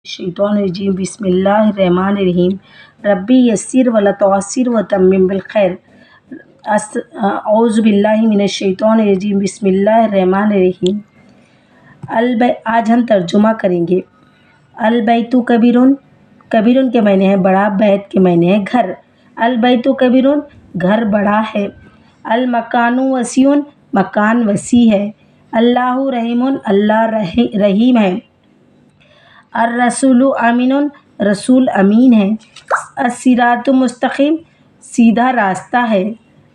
शैतानिर्रजीम बिस्मिल्लाहिर्रहमानिर्रहीम रब्बी यस्सिर वला तुअस्सिर वतम्मिम बिलखैर औज़ुबिल्लाहि मिनश्शैतानिर्रजीम बिस्मिल्लाहिर्रहमानिर्रहीम। आज हम तर्जुमा करेंगे। अलबैतु कबीरुन, कबीरुन के मायने है बड़ा, बैत के मायने है घर। अलबैतु कबीरुन, घर बड़ा है। अलमकानु वसीउन, मकान वसी है। अल्लाहु रहीमुन, अल्लाह रहीम है। अर्रसूलु अमीनुन, रसूल अमीन है। अस्सिरातु मुस्तकीम, सीधा रास्ता है।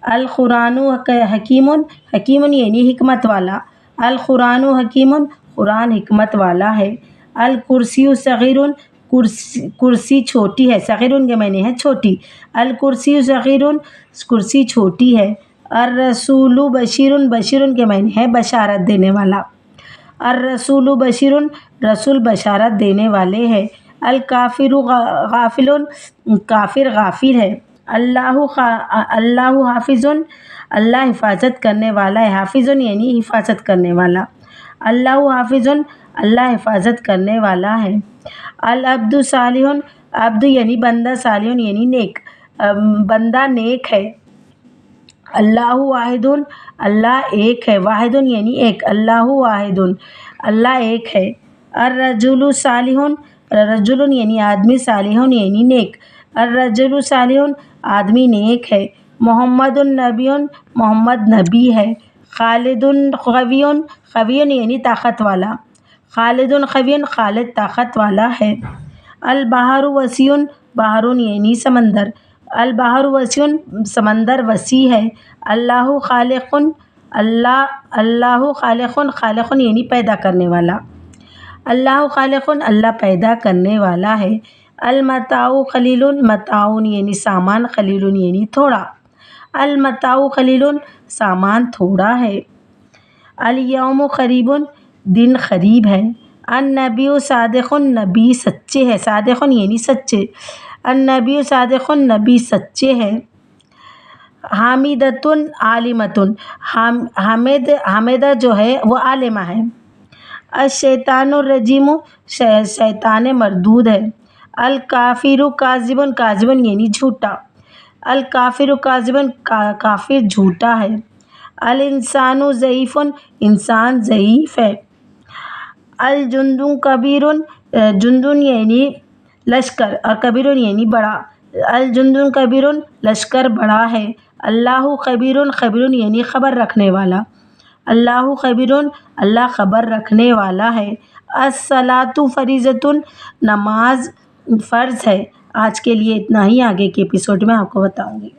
अल कुरानु हकीमुन, हकीमुन यानी हिकमत वाला। अल कुरानु हकीमुन, कुरान हिकमत वाला है। अल कुर्सियु सगीरुन, कुर्सी छोटी है। सगीरुन के मायने है छोटी। अल कुर्सियु सगीरुन, कुर्सी छोटी है। अर्रसूलु बशीरुन, बशीरुन के मायने है बशारत देने वाला। अर्रसूलु बशीरुन, रसूल बशारत देने वाले हैं। अल काफिरु गाफिलुन, काफिर गाफिर है। अल्लाहु हाफिजुन, अल्लाह हिफाजत करने वाला है। हाफिजुन यानी हिफाजत करने वाला। अल्लाहु हाफिजुन, अल्लाह हिफाजत करने वाला है। अल अब्दु सालिहुन, अब्दु यानी बंदा, सालिहुन यानी नेक, बंदा नेक है। अल्लाहु वाहिदुन, अल्लाह एक है। वाहिदुन यानी एक। अल्लाहु वाहिदुन, अल्लाह एक है। अर्रजुलु सालिहुन, रजुलुन यानी आदमी, सालिहुन यानी नेक। अर्रजुलु सालिहुन, आदमी नेक है। मोहम्मदुन नबियुन, मोहम्मद नबी है। खालिदुन खवियुन, खवियुन यानी ताकत वाला। खालिदुन खवियुन, खालिद ताकत वाला है। अल बहरु वसीउन, बहरुन यानी समंदर। अल बहरु वसीउन, समंदर वसी है। अल्लाहु खालिकुन, अल्लाहु खालिकुन, खालिकुन यानी पैदा करने वाला। अल्लाहु खालिकुन, अल्लाह पैदा करने वाला है। अल मताउ खलीलुन, मताउन यानी सामान, खलीलुन यानी थोड़ा। अल मताउ खलीलुन, सामान थोड़ा है। अल यौमु करीबुन, दिन करीब है। अन नबियु सादिकुन, नबी सच्चे है। सादिकुन यानी सच्चे। अन नबियु सादिकुन, नबी सच्चे है। हामिदतुन आलिमतुन, हामिदा जो है वो आलिमा है। अशैतानुर रजीमु, शैतान मरदूद है। अल काफिरु काजिबुन, काजिबुन यानी झूठा। अल काफिरु काजिबुन, काफिर झूठा है। अल इंसानु ज़ईफ़ुन, इंसान ज़ईफ़ है। अल जुंदु कबीरुन, जुंदुन यानी लश्कर और कबीरुन यानी बड़ा। अल जुंदुन कबीरुन, लश्कर बड़ा है। अल्लाहु खबीरुन, खबीरुन यानी खबर रखने वाला। अल्लाहु खबीरुन, अल्लाह खबर रखने वाला है। अस्सलातु फरीज़तुन, नमाज फ़र्ज़ है। आज के लिए इतना ही, आगे के एपिसोड में आपको बताऊंगी।